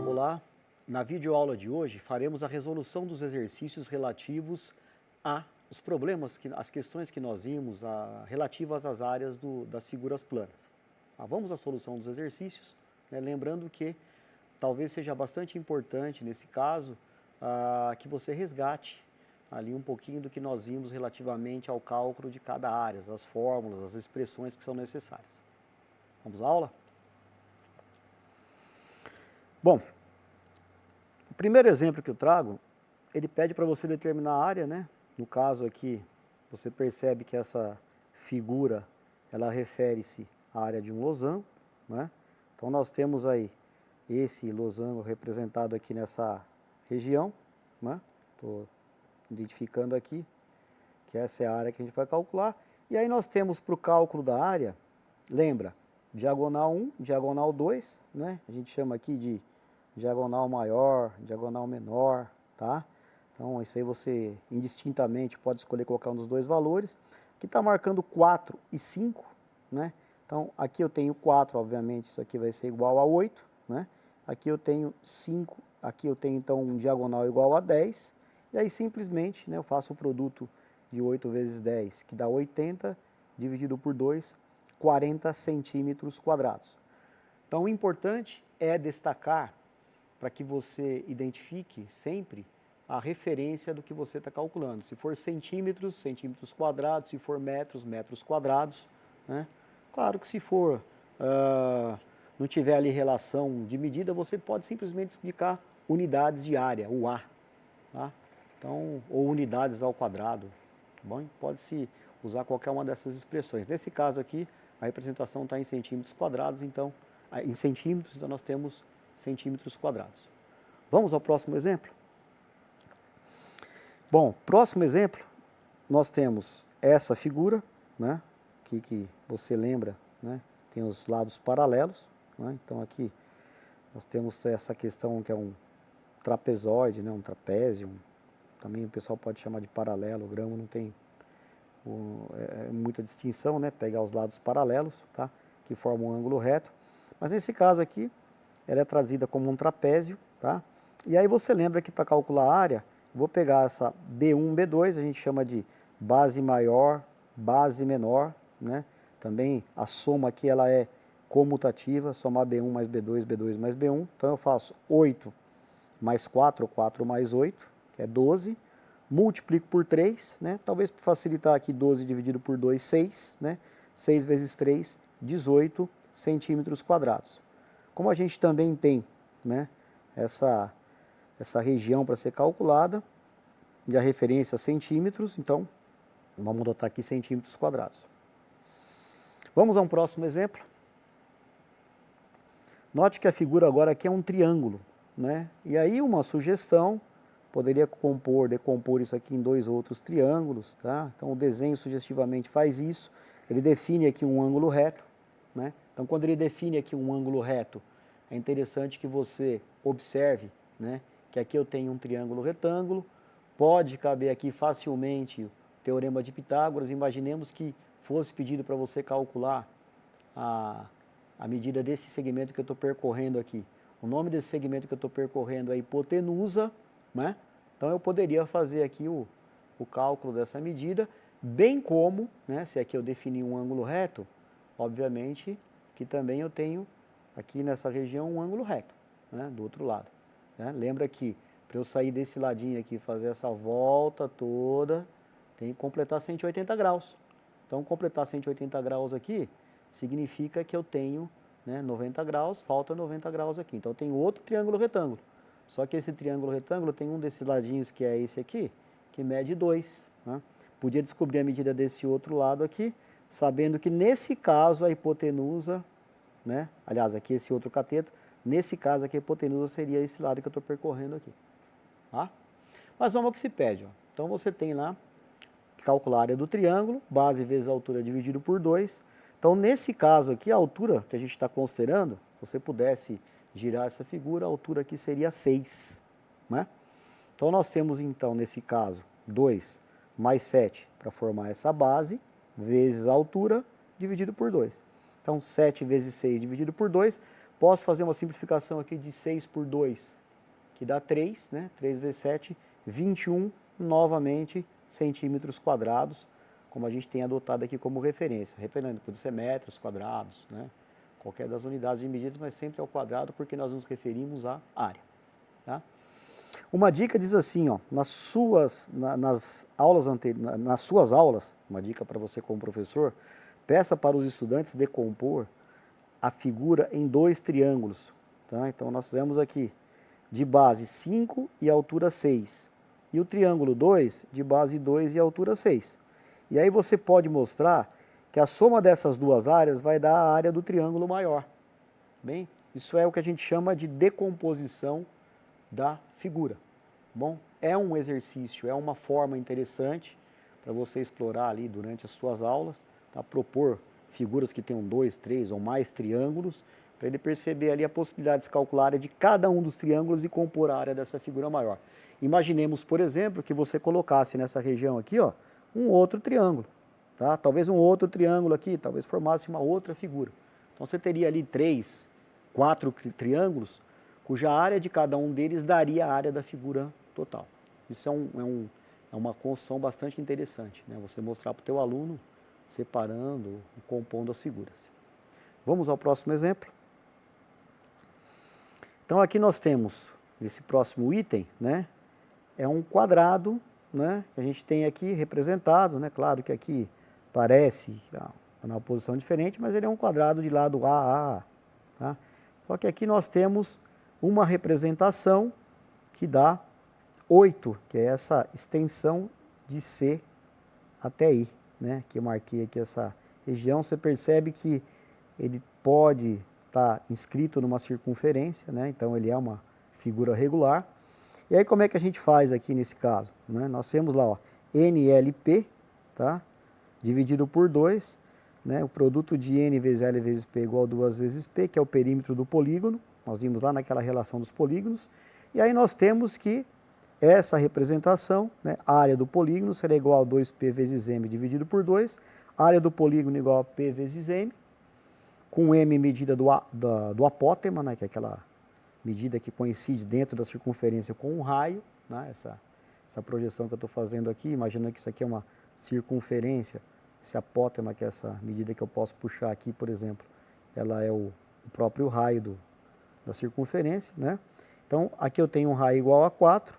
Olá, na videoaula de hoje faremos a resolução dos exercícios relativos os problemas, as questões que nós vimos relativas às áreas das figuras planas. Vamos à solução dos exercícios, né? Lembrando que talvez seja bastante importante nesse caso que você resgate ali um pouquinho do que nós vimos relativamente ao cálculo de cada área, as fórmulas, as expressões que são necessárias. Vamos à aula? Bom, o primeiro exemplo que eu trago, ele pede para você determinar a área, né? No caso aqui, você percebe que essa figura, ela refere-se à área de um losango, né? Então nós temos aí esse losango representado aqui nessa região, né? Estou identificando aqui que essa é a área que a gente vai calcular. E aí nós temos para o cálculo da área, lembra, diagonal 1, diagonal 2, né? A gente chama aqui de diagonal maior, diagonal menor, tá? Então isso aí você indistintamente pode escolher colocar um dos dois valores. Aqui está marcando 4 e 5, né? Então aqui eu tenho 4, obviamente isso aqui vai ser igual a 8, né? Aqui eu tenho 5, aqui eu tenho então um diagonal igual a 10. E aí simplesmente, né, eu faço o produto de 8 vezes 10, que dá 80, dividido por 2, 40 centímetros quadrados. Então o importante é destacar, para que você identifique sempre a referência do que você está calculando. Se for centímetros, centímetros quadrados, se for metros, metros quadrados, né? Claro que se for, não tiver ali relação de medida, você pode simplesmente indicar unidades de área, o A, tá? Então, ou unidades ao quadrado, tá bom? Pode-se usar qualquer uma dessas expressões. Nesse caso aqui, a representação está em centímetros quadrados, então, em centímetros, então nós temos centímetros quadrados. Vamos ao próximo exemplo? Bom, próximo exemplo, nós temos essa figura, né, que você lembra, né, tem os lados paralelos, né, então aqui nós temos essa questão que é um trapezoide, né, um trapézio, também o pessoal pode chamar de paralelogramo, não tem muita distinção, né, pegar os lados paralelos, tá, que formam um ângulo reto, mas nesse caso aqui, ela é trazida como um trapézio, tá, e aí você lembra que para calcular a área, vou pegar essa B1, B2, a gente chama de base maior, base menor, né? Também a soma aqui ela é comutativa, somar B1 mais B2, B2 mais B1. Então eu faço 8 mais 4, ou 4 mais 8, que é 12. Multiplico por 3, né? Talvez para facilitar aqui, 12 dividido por 2, 6, né? 6 vezes 3, 18 centímetros quadrados. Como a gente também tem, né, essa região para ser calculada, e a referência centímetros, então vamos adotar aqui centímetros quadrados. Vamos a um próximo exemplo. Note que a figura agora aqui é um triângulo, né? E aí uma sugestão, poderia decompor isso aqui em dois outros triângulos, tá? Então o desenho sugestivamente faz isso, ele define aqui um ângulo reto, né? Então quando ele define aqui um ângulo reto, é interessante que você observe, né, que aqui eu tenho um triângulo retângulo, pode caber aqui facilmente o teorema de Pitágoras. Imaginemos que fosse pedido para você calcular a medida desse segmento que eu estou percorrendo aqui. O nome desse segmento que eu estou percorrendo é hipotenusa, né? Então eu poderia fazer aqui o cálculo dessa medida, bem como, né, se aqui eu definir um ângulo reto, obviamente que também eu tenho aqui nessa região um ângulo reto, né, do outro lado, né? Lembra que para eu sair desse ladinho aqui e fazer essa volta toda, tem que completar 180 graus. Então, completar 180 graus aqui, significa que eu tenho, né, 90 graus, falta 90 graus aqui. Então, eu tenho outro triângulo retângulo. Só que esse triângulo retângulo tem um desses ladinhos, que é esse aqui, que mede 2. Né? Podia descobrir a medida desse outro lado aqui, sabendo que nesse caso a hipotenusa, né, aliás, aqui esse outro cateto, nesse caso aqui a hipotenusa seria esse lado que eu estou percorrendo aqui. Tá? Mas vamos ao que se pede. Ó. Então você tem lá, calcular a área do triângulo, base vezes a altura dividido por 2. Então nesse caso aqui, a altura que a gente está considerando, se você pudesse girar essa figura, a altura aqui seria 6. Né? Então nós temos então nesse caso 2 mais 7 para formar essa base, vezes a altura dividido por 2. Então, 7 vezes 6 dividido por 2. Posso fazer uma simplificação aqui de 6 por 2, que dá 3, né? 3 vezes 7, 21, novamente, centímetros quadrados, como a gente tem adotado aqui como referência. Repetindo, pode ser metros quadrados, né? Qualquer das unidades de medida, mas sempre ao quadrado, porque nós nos referimos à área. Tá? Uma dica diz assim, ó, nas suas aulas, uma dica para você como professor, peça para os estudantes decompor a figura em 2 triângulos. Tá? Então, nós fizemos aqui de base 5 e altura 6. E o triângulo 2 de base 2 e altura 6. E aí você pode mostrar que a soma dessas duas áreas vai dar a área do triângulo maior. Bem, isso é o que a gente chama de decomposição da figura. Bom, é um exercício, é uma forma interessante para você explorar ali durante as suas aulas, tá? Propor figuras que tenham 2, 3 ou mais triângulos, para ele perceber ali a possibilidade de se calcular a área de cada um dos triângulos e compor a área dessa figura maior. Imaginemos, por exemplo, que você colocasse nessa região aqui, ó, um outro triângulo, tá? Talvez um outro triângulo aqui, talvez formasse uma outra figura. Então você teria ali 3, 4 triângulos, cuja área de cada um deles daria a área da figura total. Isso é uma construção bastante interessante, né? Você mostrar para o teu aluno separando e compondo as figuras. Vamos ao próximo exemplo. Então aqui nós temos, nesse próximo item, né, é um quadrado, né, que a gente tem aqui representado, né, claro que aqui parece numa posição diferente, mas ele é um quadrado de lado A. Tá? Só que aqui nós temos uma representação que dá 8, que é essa extensão de C até I, né, que eu marquei aqui essa região. Você percebe que ele pode estar inscrito numa circunferência, né, então ele é uma figura regular. E aí como é que a gente faz aqui nesse caso? Né? Nós temos lá, ó, NLP, tá, dividido por 2, né, o produto de N vezes L vezes P igual a 2 vezes P, que é o perímetro do polígono. Nós vimos lá naquela relação dos polígonos. E aí nós temos que essa representação, né, a área do polígono será igual a 2P vezes M dividido por 2, a área do polígono igual a P vezes M, com M medida do apótema, né, que é aquela medida que coincide dentro da circunferência com um raio, né, essa projeção que eu estou fazendo aqui, imaginando que isso aqui é uma circunferência, esse apótema, que é essa medida que eu posso puxar aqui, por exemplo, ela é o próprio raio da circunferência, né? Então, aqui eu tenho um raio igual a 4,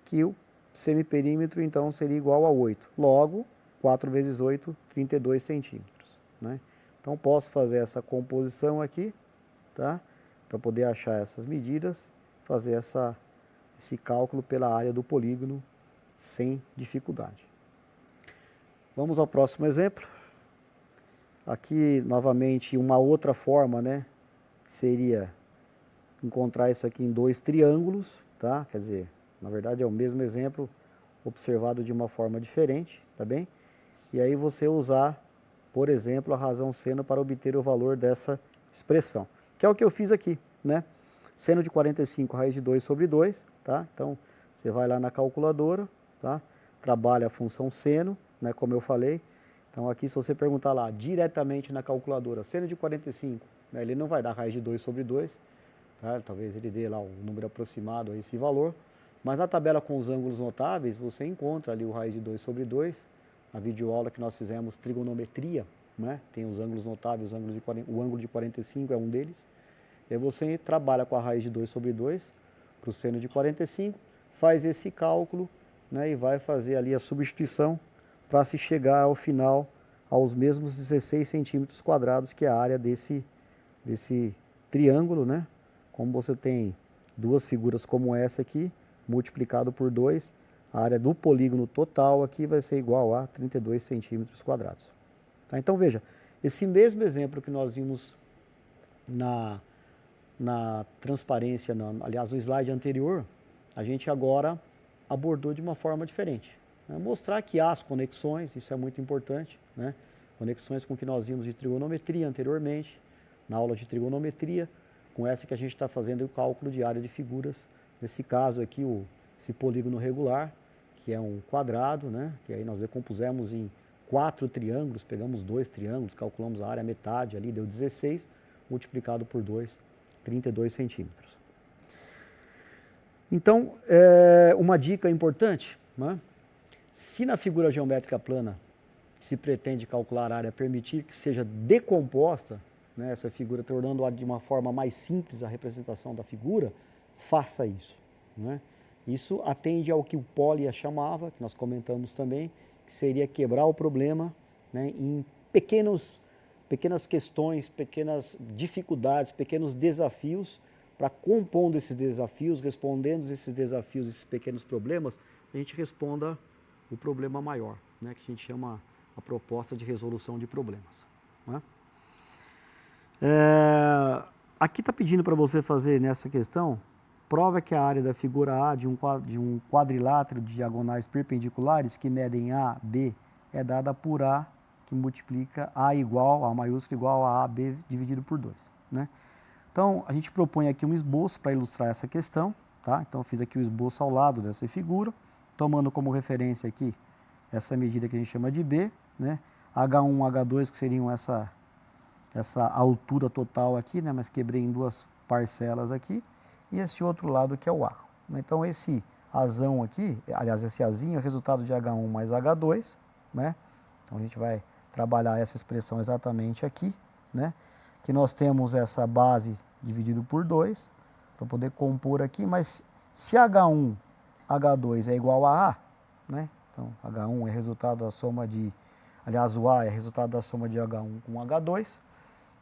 que o semiperímetro, então, seria igual a 8. Logo, 4 vezes 8, 32 centímetros. Né? Então, posso fazer essa composição aqui, tá? Para poder achar essas medidas, fazer esse cálculo pela área do polígono sem dificuldade. Vamos ao próximo exemplo. Aqui, novamente, uma outra forma, né, seria encontrar isso aqui em 2 triângulos, tá? Quer dizer, na verdade é o mesmo exemplo observado de uma forma diferente, tá bem? E aí você usar, por exemplo, a razão seno para obter o valor dessa expressão, que é o que eu fiz aqui, né? Seno de 45 raiz de 2 sobre 2, tá? Então, você vai lá na calculadora, tá? Trabalha a função seno, né, como eu falei. Então, aqui se você perguntar lá diretamente na calculadora, seno de 45, né, ele não vai dar raiz de 2 sobre 2, tá? Talvez ele dê lá um número aproximado a esse valor, mas na tabela com os ângulos notáveis, você encontra ali o raiz de 2 sobre 2, na videoaula que nós fizemos trigonometria, né? Tem os ângulos notáveis, o ângulo de 45 é um deles, e aí você trabalha com a raiz de 2 sobre 2 para o seno de 45, faz esse cálculo, né, e vai fazer ali a substituição para se chegar ao final aos mesmos 16 centímetros quadrados, que é a área desse triângulo, né? Como você tem duas figuras como essa aqui, multiplicado por 2, a área do polígono total aqui vai ser igual a 32 centímetros quadrados. Tá? Então veja, esse mesmo exemplo que nós vimos na transparência, aliás no slide anterior, a gente agora abordou de uma forma diferente. Né? Mostrar que há as conexões, isso é muito importante, né? Conexões com o que nós vimos de trigonometria anteriormente, na aula de trigonometria, com essa que a gente está fazendo o cálculo de área de figuras. Nesse caso aqui, esse polígono regular, que é um quadrado, né? Que aí nós decompusemos em 4 triângulos, pegamos 2 triângulos, calculamos a área, metade ali, deu 16, multiplicado por 2, 32 centímetros. Então, uma dica importante, né? Se na figura geométrica plana se pretende calcular a área, permitir que seja decomposta, né, essa figura, tornando de uma forma mais simples a representação da figura, faça isso. Né? Isso atende ao que o Polya chamava, que nós comentamos também, que seria quebrar o problema, né, em pequenas questões, pequenas dificuldades, pequenos desafios, para compondo esses desafios, respondendo esses desafios, esses pequenos problemas, a gente responda o problema maior, né, que a gente chama a proposta de resolução de problemas. Né? Aqui está pedindo para você fazer nessa questão, prova que a área da figura A de um quadrilátero de diagonais perpendiculares que medem A, B, é dada por A, que multiplica A igual, A maiúsculo igual a AB dividido por 2. Né? Então, a gente propõe aqui um esboço para ilustrar essa questão. Tá? Então, eu fiz aqui o esboço ao lado dessa figura, tomando como referência aqui essa medida que a gente chama de B, né? H1, H2, que seriam essa altura total aqui, né? Mas quebrei em duas parcelas aqui, e esse outro lado que é o A. Então, esse Azão aqui, aliás, esse Azinho é o resultado de H1 mais H2, né? Então, a gente vai trabalhar essa expressão exatamente aqui, né? Que nós temos essa base dividido por 2, para poder compor aqui, mas se H1, H2 é igual a A, né? Então, H1 é resultado da soma de, aliás, o A é resultado da soma de H1 com H2.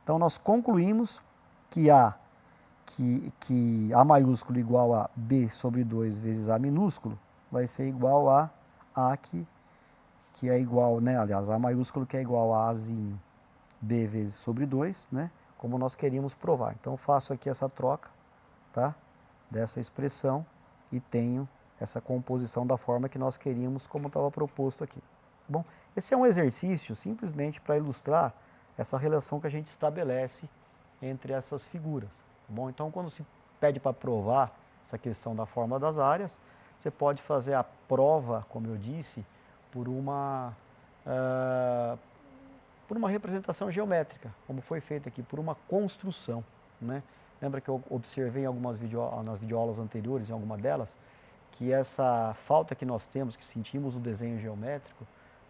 Então, nós concluímos que A maiúsculo igual a B sobre 2 vezes A minúsculo vai ser igual a que é igual, né? Aliás, A maiúsculo que é igual a Azinho B vezes sobre 2, né? Como nós queríamos provar. Então, eu faço aqui essa troca, tá? Dessa expressão e tenho essa composição da forma que nós queríamos, como estava proposto aqui. Tá bom? Esse é um exercício simplesmente para ilustrar essa relação que a gente estabelece entre essas figuras. Tá bom? Então, quando se pede para provar essa questão da forma das áreas, você pode fazer a prova, como eu disse, por uma representação geométrica, como foi feito aqui, por uma construção. Né? Lembra que eu observei nas videoaulas anteriores, em alguma delas, que essa falta que nós temos, que sentimos no desenho geométrico,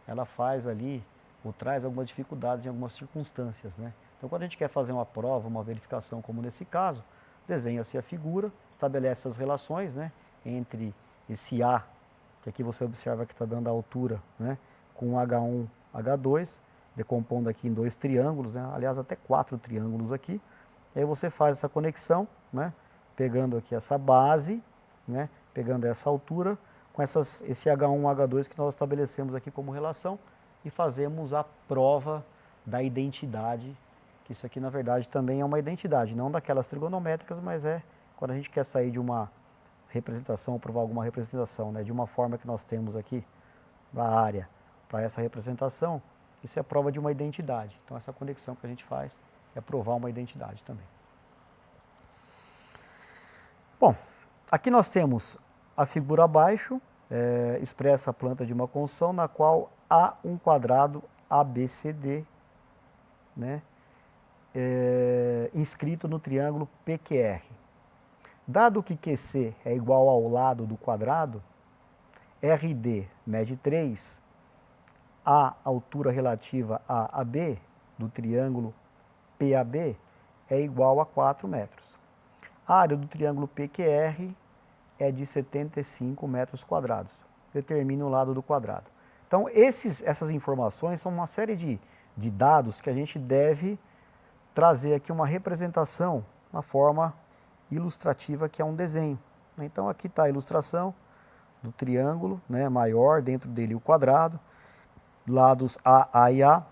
ela faz ali, ou traz algumas dificuldades em algumas circunstâncias. Né? Então, quando a gente quer fazer uma prova, uma verificação, como nesse caso, desenha-se a figura, estabelece as relações, né, entre esse A, que aqui você observa que está dando a altura, né, com H1, H2, decompondo aqui em 2 triângulos, né, aliás, até 4 triângulos aqui. E aí você faz essa conexão, né, pegando aqui essa base, né, pegando essa altura, com esse H1, H2 que nós estabelecemos aqui como relação, e fazemos a prova da identidade, que isso aqui na verdade também é uma identidade, não daquelas trigonométricas, mas é quando a gente quer sair de uma representação, ou provar alguma representação, né, de uma forma que nós temos aqui, da área, para essa representação, isso é a prova de uma identidade. Então essa conexão que a gente faz é provar uma identidade também. Bom, aqui nós temos a figura abaixo, expressa a planta de uma construção na qual há um quadrado ABCD, né, inscrito no triângulo PQR. Dado que QC é igual ao lado do quadrado, RD mede 3, a altura relativa a AB do triângulo PAB é igual a 4 metros. A área do triângulo PQR é de 75 metros quadrados. Determine o lado do quadrado. Então, essas informações são uma série de dados que a gente deve trazer aqui uma representação, uma forma ilustrativa, que é um desenho. Então, aqui está a ilustração do triângulo, né, maior, dentro dele o quadrado, lados A e A.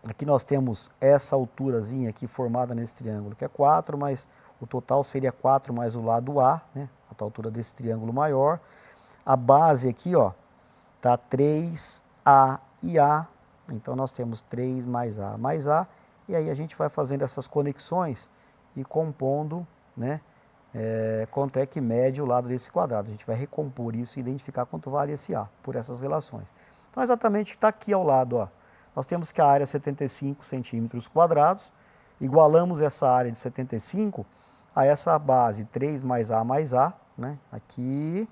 Aqui nós temos essa alturazinha aqui formada nesse triângulo, que é 4, mas o total seria 4 mais o lado A, né, a altura desse triângulo maior. A base aqui, ó, tá 3A e A, então nós temos 3 mais A, e aí a gente vai fazendo essas conexões e compondo, né, quanto é que mede o lado desse quadrado. A gente vai recompor isso e identificar quanto vale esse A, por essas relações. Então, exatamente está aqui ao lado, ó. Nós temos que a área é 75 centímetros quadrados, igualamos essa área de 75 a essa base 3 mais A, né? Aqui,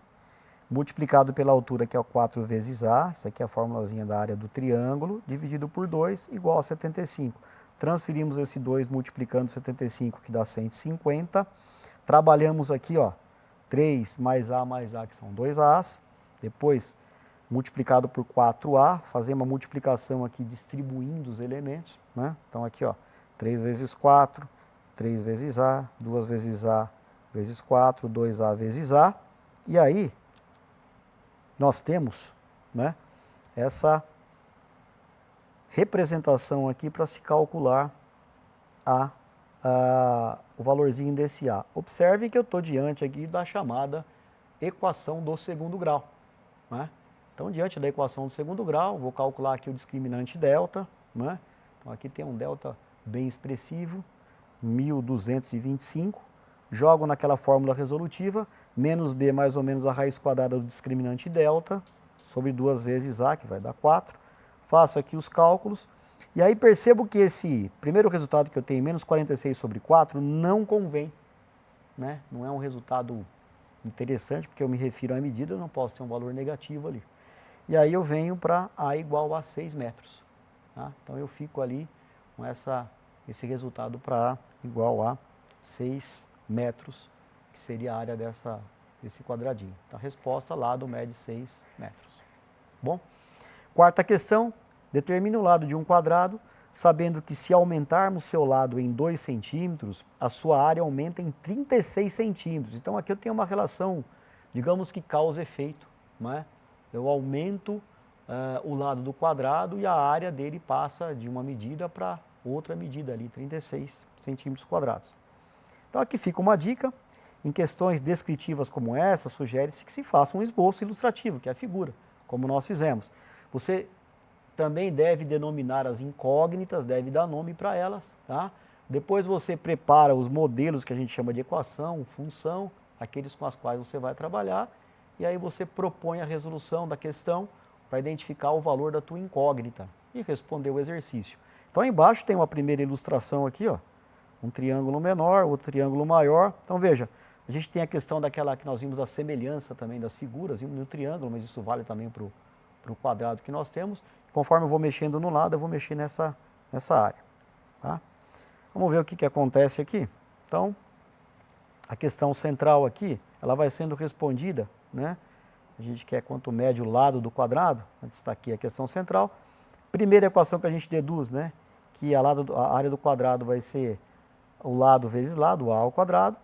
multiplicado pela altura, que é o 4 vezes A, isso aqui é a formulazinha da área do triângulo, dividido por 2, igual a 75. Transferimos esse 2 multiplicando 75, que dá 150. Trabalhamos aqui, ó, 3 mais A, que são 2 As. Depois, multiplicado por 4A, fazemos uma multiplicação aqui distribuindo os elementos, né? Então aqui, ó, 3 vezes 4, 3 vezes A, 2 vezes A vezes 4, 2A vezes A. E aí, nós temos, né, essa representação aqui para se calcular o valorzinho desse A. Observe que eu estou diante aqui da chamada equação do segundo grau, né? Então, diante da equação do segundo grau, vou calcular aqui o discriminante delta, né? Então, aqui tem um delta bem expressivo, 1225. Jogo naquela fórmula resolutiva, menos b mais ou menos a raiz quadrada do discriminante delta, sobre 2 vezes A, que vai dar 4. Faço aqui os cálculos, e aí percebo que esse primeiro resultado que eu tenho, menos 46 sobre 4, não convém, né? Não é um resultado interessante, porque eu me refiro à medida, eu não posso ter um valor negativo ali. E aí eu venho para A igual a 6 metros. Tá? Então eu fico ali com esse resultado para A igual a 6 metros, que seria a área desse quadradinho. Então a resposta lá do mede 6 metros. Bom, quarta questão, determine o lado de um quadrado, sabendo que se aumentarmos seu lado em 2 centímetros, a sua área aumenta em 36 centímetros. Então aqui eu tenho uma relação, digamos que causa-efeito, não é? Eu aumento o lado do quadrado e a área dele passa de uma medida para outra medida ali, 36 centímetros quadrados. Então aqui fica uma dica, em questões descritivas como essa, sugere-se que se faça um esboço ilustrativo, que é a figura, como nós fizemos. Você também deve denominar as incógnitas, deve dar nome para elas, tá? Depois você prepara os modelos que a gente chama de equação, função, aqueles com os quais você vai trabalhar, e aí você propõe a resolução da questão para identificar o valor da tua incógnita e responder o exercício. Então, embaixo tem uma primeira ilustração aqui, ó, um triângulo menor, outro triângulo maior. Então, veja, a gente tem a questão daquela que nós vimos, a semelhança também das figuras, vimos no triângulo, mas isso vale também para o quadrado que nós temos. Conforme eu vou mexendo no lado, eu vou mexer nessa área. Tá? Vamos ver o que acontece aqui. Então, a questão central aqui, ela vai sendo respondida, né? A gente quer quanto mede o lado do quadrado, está aqui a questão central. Primeira equação que a gente deduz, né? Que a área do quadrado vai ser o lado vezes lado, A ao quadrado.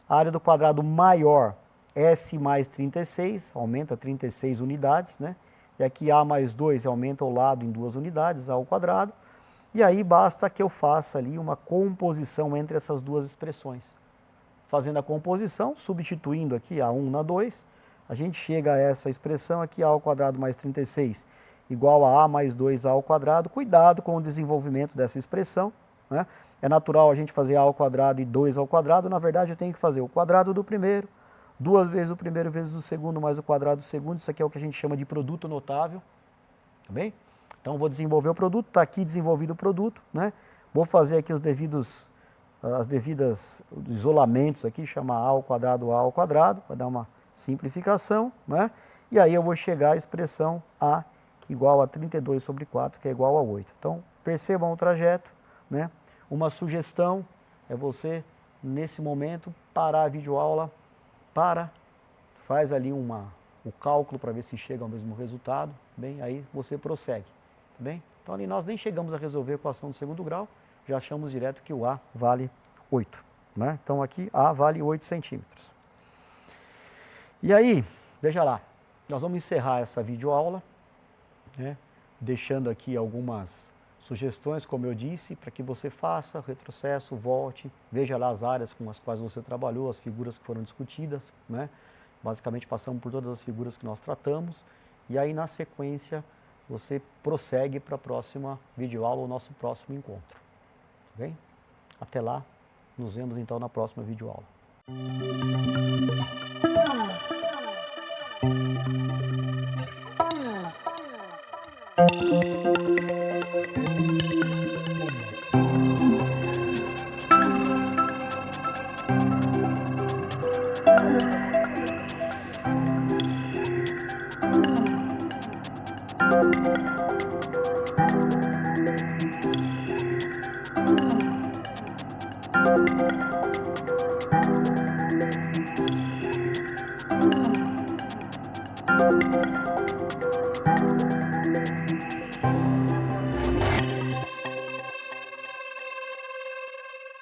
A área do quadrado maior, S mais 36, aumenta 36 unidades, né? E aqui A mais 2 aumenta o lado em 2 unidades, A ao quadrado. E aí basta que eu faça ali uma composição entre essas duas expressões. Fazendo a composição, substituindo aqui A1 na 2, a gente chega a essa expressão aqui, A ao quadrado mais 36, igual a A mais 2A ao quadrado. Cuidado com o desenvolvimento dessa expressão, né? É natural a gente fazer A ao quadrado e 2 ao quadrado, na verdade eu tenho que fazer o quadrado do primeiro, 2 vezes o primeiro vezes o segundo mais o quadrado do segundo, isso aqui é o que a gente chama de produto notável, tá bem? Então vou desenvolver o produto, está aqui desenvolvido o produto, né? Vou fazer aqui os devidos isolamentos aqui, chamar A ao quadrado, vai dar uma simplificação, né? E aí eu vou chegar à expressão A igual a 32 sobre 4, que é igual a 8. Então, percebam o trajeto, né? Uma sugestão é você, nesse momento, parar a videoaula, faz ali o cálculo para ver se chega ao mesmo resultado, bem, aí você prossegue, tá bem? Então, ali nós nem chegamos a resolver a equação do segundo grau, já achamos direto que o A vale 8, né? Então, aqui A vale 8 centímetros. E aí, veja lá, nós vamos encerrar essa videoaula, né, deixando aqui algumas sugestões, como eu disse, para que você faça retrocesso, volte, veja lá as áreas com as quais você trabalhou, as figuras que foram discutidas, né? Basicamente passamos por todas as figuras que nós tratamos, e aí na sequência você prossegue para a próxima videoaula, o nosso próximo encontro. Tá bem? Até lá, nos vemos então na próxima videoaula.